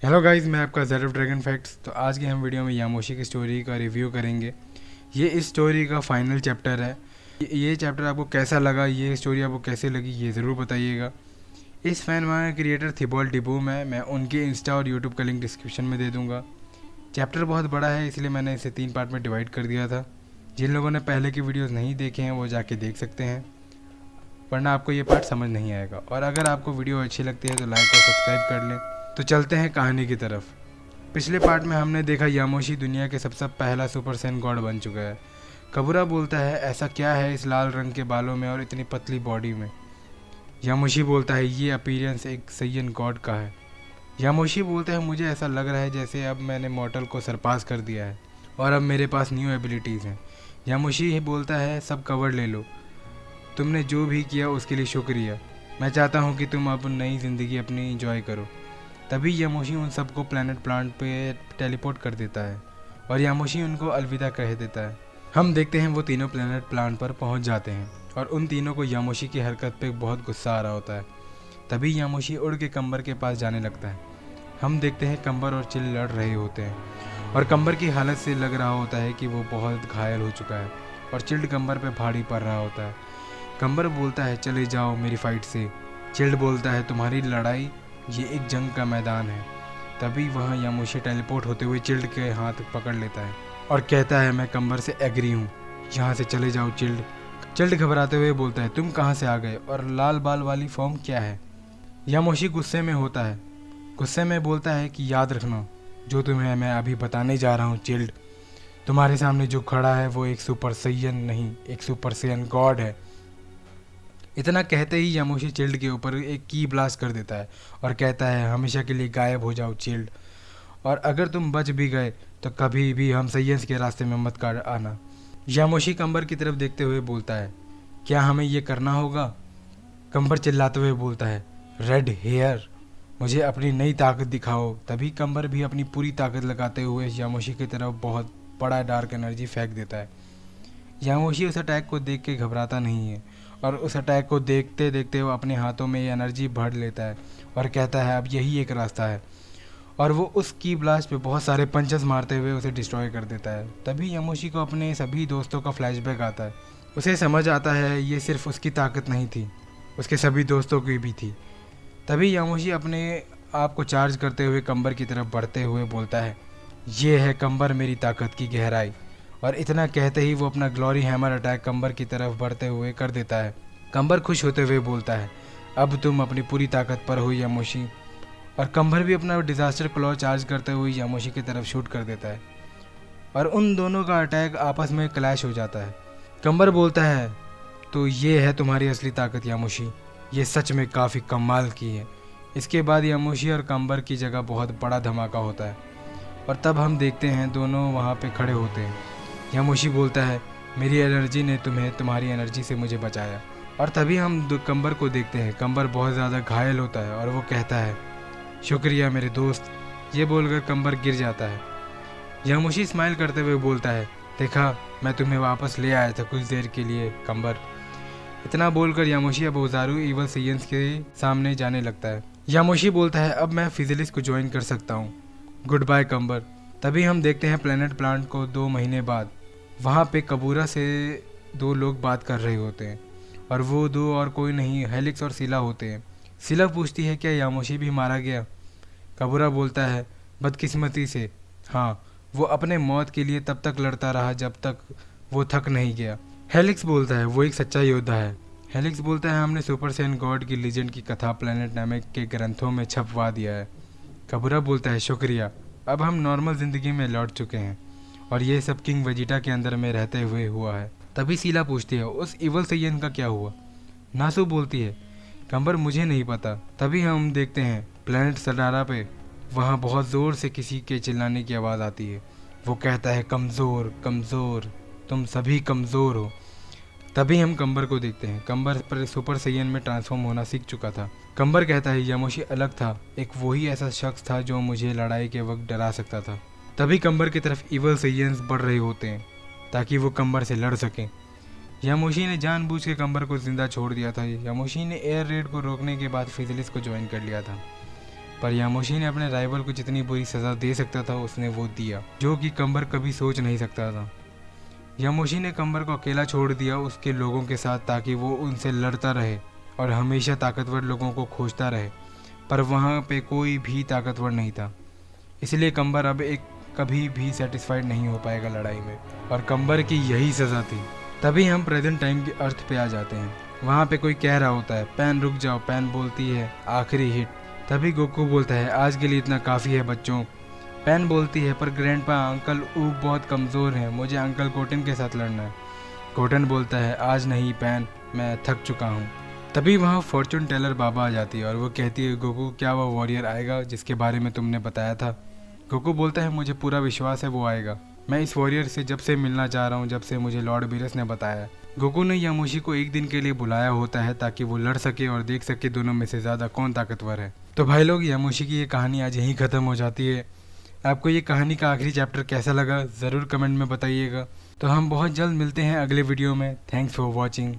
Hello guys, मैं आपका Z dragon facts. तो आज की हम वीडियो में यामोशी की स्टोरी का रिव्यू करेंगे। ये इस स्टोरी का फाइनल चैप्टर है। ये चैप्टर आपको कैसा लगा, ये स्टोरी आपको कैसे लगी, ये ज़रूर बताइएगा। इस फैन मांगा क्रिएटर थिबॉल्ट डिबूम है। मैं उनके इंस्टा और यूट्यूब का लिंक डिस्क्रिप्शन में दे दूँगा। चैप्टर बहुत बड़ा है, इसलिए मैंने इसे 3 पार्ट में डिवाइड कर दिया था। जिन लोगों ने पहले की वीडियोज़ नहीं देखे हैं वो जाके देख सकते हैं, वरना आपको ये पार्ट समझ नहीं आएगा। और अगर आपको वीडियो अच्छी लगती है तो लाइक और सब्सक्राइब कर लें। तो चलते हैं कहानी की तरफ। पिछले पार्ट में हमने देखा यामोशी दुनिया के सबसे पहला सुपर सैन गॉड बन चुका है। कबूरा बोलता है, ऐसा क्या है इस लाल रंग के बालों में और इतनी पतली बॉडी में। यामोशी बोलता है, ये अपीयरेंस एक सैयन गॉड का है। यामोशी बोलता है, मुझे ऐसा लग रहा है जैसे अब मैंने मॉर्टल को सरपास कर दिया है और अब मेरे पास न्यू एबिलिटीज़ हैं। यामोशी ही बोलता है, सब कवर ले लो, तुमने जो भी किया उसके लिए शुक्रिया। मैं चाहता हूँ कि तुम अब नई ज़िंदगी अपनी इंजॉय करो। तभी यामोशी उन सबको प्लैनेट प्लांट पे टेलीपोर्ट कर देता है और यामोशी उनको अलविदा कह देता है। हम देखते हैं वो तीनों प्लैनेट प्लांट पर पहुंच जाते हैं और उन तीनों को यामोशी की हरकत पे बहुत गुस्सा आ रहा होता है। तभी यामोशी उड़ के कंबर के पास जाने लगता है। हम देखते हैं कंबर और चिल लड़ रहे होते हैं और कंबर की हालत से लग रहा होता है कि वो बहुत घायल हो चुका है और चिल्ड कंबर पे भारी पड़ रहा होता है। कंबर बोलता है, चले जाओ मेरी फाइट से। चिल्ड बोलता है, तुम्हारी लड़ाई, ये एक जंग का मैदान है। तभी वहाँ यामोशी टेलीपोर्ट होते हुए चिल्ड के हाथ पकड़ लेता है और कहता है, मैं कंबर से एग्री हूँ, यहाँ से चले जाओ चिल्ड। चिल्ड घबराते हुए बोलता है, तुम कहाँ से आ गए और लाल बाल वाली फॉर्म क्या है। यामोशी गुस्से में होता है, गुस्से में बोलता है कि याद रखना जो तुम्हें मैं अभी बताने जा रहा हूँ चिल्ड। तुम्हारे सामने जो खड़ा है वो एक सुपर सैयन नहीं, एक सुपर सैयन गॉड है। इतना कहते ही यामोशी चिल्ड के ऊपर एक की ब्लास्ट कर देता है और कहता है, हमेशा के लिए गायब हो जाओ चिल्ड, और अगर तुम बच भी गए तो कभी भी हम सैयंस के रास्ते में मत काट आना। यामोशी कंबर की तरफ देखते हुए बोलता है, क्या हमें ये करना होगा। कंबर चिल्लाते हुए बोलता है, रेड हेयर, मुझे अपनी नई ताकत दिखाओ। तभी कंबर भी अपनी पूरी ताकत लगाते हुए यामोशी की तरफ बहुत बड़ा डार्क एनर्जी फेंक देता है। यामोशी उस अटैक को देख के घबराता नहीं है और उस अटैक को देखते देखते वो अपने हाथों में ये एनर्जी भर लेता है और कहता है, अब यही एक रास्ता है। और वो उस की ब्लास्ट पे बहुत सारे पंचेस मारते हुए उसे डिस्ट्रॉय कर देता है। तभी यामोशी को अपने सभी दोस्तों का फ्लैशबैक आता है। उसे समझ आता है ये सिर्फ उसकी ताकत नहीं थी, उसके सभी दोस्तों की भी थी। तभी यामोशी अपने आप को चार्ज करते हुए कंबर की तरफ बढ़ते हुए बोलता है, ये है कंबर मेरी ताकत की गहराई। और इतना कहते ही वो अपना ग्लोरी हैमर अटैक कंबर की तरफ बढ़ते हुए कर देता है। कंबर खुश होते हुए बोलता है, अब तुम अपनी पूरी ताकत पर हो यामोशी। और कंबर भी अपना डिजास्टर क्लॉ चार्ज करते हुए यामोशी की तरफ शूट कर देता है और उन दोनों का अटैक आपस में क्लैश हो जाता है। कंबर बोलता है, तो ये है तुम्हारी असली ताकत यामोशी, ये सच में काफ़ी कमाल की है। इसके बाद यामोशी और कंबर की जगह बहुत बड़ा धमाका होता है और तब हम देखते हैं दोनों वहाँ पे खड़े होते हैं। यामोशी बोलता है, मेरी एनर्जी ने तुम्हें तुम्हारी एनर्जी से मुझे बचाया। और तभी हम कंबर को देखते हैं। कंबर बहुत ज़्यादा घायल होता है और वो कहता है, शुक्रिया मेरे दोस्त। ये बोलकर कंबर गिर जाता है। यामोशी स्माइल करते हुए बोलता है, देखा, मैं तुम्हें वापस ले आया था कुछ देर के लिए कंबर। इतना बोलकर यामोशी अब ओजारू इवल सैयंस के सामने जाने लगता है। यामोशी बोलता है, अब मैं फिजिलिस को ज्वाइन कर सकता हूँ, गुड बाय कंबर। तभी हम देखते हैं प्लैनेट प्लांट को 2 महीने बाद। वहाँ पे कबूरा से 2 लोग बात कर रहे होते हैं और वो 2 और कोई नहीं, हेलिक्स और सिला होते हैं। सिला पूछती है, क्या यामोशी भी मारा गया। कबूरा बोलता है, बदकिस्मती से हाँ, वो अपने मौत के लिए तब तक लड़ता रहा जब तक वो थक नहीं गया। हेलिक्स बोलता है, वो एक सच्चा योद्धा है। हेलिक्स बोलता है, हमने सुपर सैन गॉड की लीजेंड की कथा प्लैनेट नामक के ग्रंथों में छपवा दिया है। कबूरा बोलता है, शुक्रिया, अब हम नॉर्मल ज़िंदगी में लौट चुके हैं और ये सब किंग वेजिटा के अंदर में रहते हुए हुआ है। तभी सीला पूछती है, उस इवल सैयन का क्या हुआ। नासू बोलती है, कंबर मुझे नहीं पता। तभी हम देखते हैं प्लैनेट सडारा पे, वहाँ बहुत ज़ोर से किसी के चिल्लाने की आवाज़ आती है। वो कहता है, कमज़ोर कमज़ोर, तुम सभी कमज़ोर हो। तभी हम कंबर को देखते हैं। कंबर पर सुपर सैयन में ट्रांसफॉर्म होना सीख चुका था। कंबर कहता है, यामोशी अलग था, एक वही ऐसा शख्स था जो मुझे लड़ाई के वक्त डरा सकता था। तभी कंबर की तरफ इवल सैयंस बढ़ रहे होते हैं ताकि वो कंबर से लड़ सकें। यामोशी ने जानबूझ के कंबर को जिंदा छोड़ दिया था। यामोशी ने एयर रेड को रोकने के बाद फिजिलिस को ज्वाइन कर लिया था। पर यामोशी ने अपने राइवल को जितनी बुरी सज़ा दे सकता था उसने वो दिया, जो कि कंबर कभी सोच नहीं सकता था। यामोशी ने कंबर को अकेला छोड़ दिया उसके लोगों के साथ ताकि वो उनसे लड़ता रहे और हमेशा ताकतवर लोगों को खोजता रहे, पर वहाँ पे कोई भी ताकतवर नहीं था। इसलिए कंबर अब कभी भी सेटिस्फाइड नहीं हो पाएगा लड़ाई में, और कंबर की यही सज़ा थी। तभी हम प्रेजेंट टाइम के अर्थ पे आ जाते हैं। वहाँ पे कोई कह रहा होता है, पैन रुक जाओ। पैन बोलती है, आखिरी हिट। तभी गोकू बोलता है, आज के लिए इतना काफ़ी है बच्चों। पैन बोलती है, पर ग्रैंडपा अंकल ऊब बहुत कमज़ोर हैं, मुझे अंकल कोटन के साथ लड़ना है। कोटन बोलता है, आज नहीं पैन, मैं थक चुका हूँ। तभी वहाँ फॉर्चून टेलर बाबा आ जाती है और वो कहती है, गोकू क्या वो वॉरियर आएगा जिसके बारे में तुमने बताया था? गोकू बोलता है, मुझे पूरा विश्वास है वो आएगा। मैं इस वॉरियर से जब से मिलना चाह रहा हूँ, जब से मुझे लॉर्ड बीरस ने बताया। गोकू ने यामोशी को एक दिन के लिए बुलाया होता है ताकि वो लड़ सके और देख सके दोनों में से ज़्यादा कौन ताकतवर है। तो भाई लोग, यामोशी की ये कहानी आज यहीं ख़त्म हो जाती है। आपको ये कहानी का आखिरी चैप्टर कैसा लगा ज़रूर कमेंट में बताइएगा। तो हम बहुत जल्द मिलते हैं अगले वीडियो में। Thanks for watching.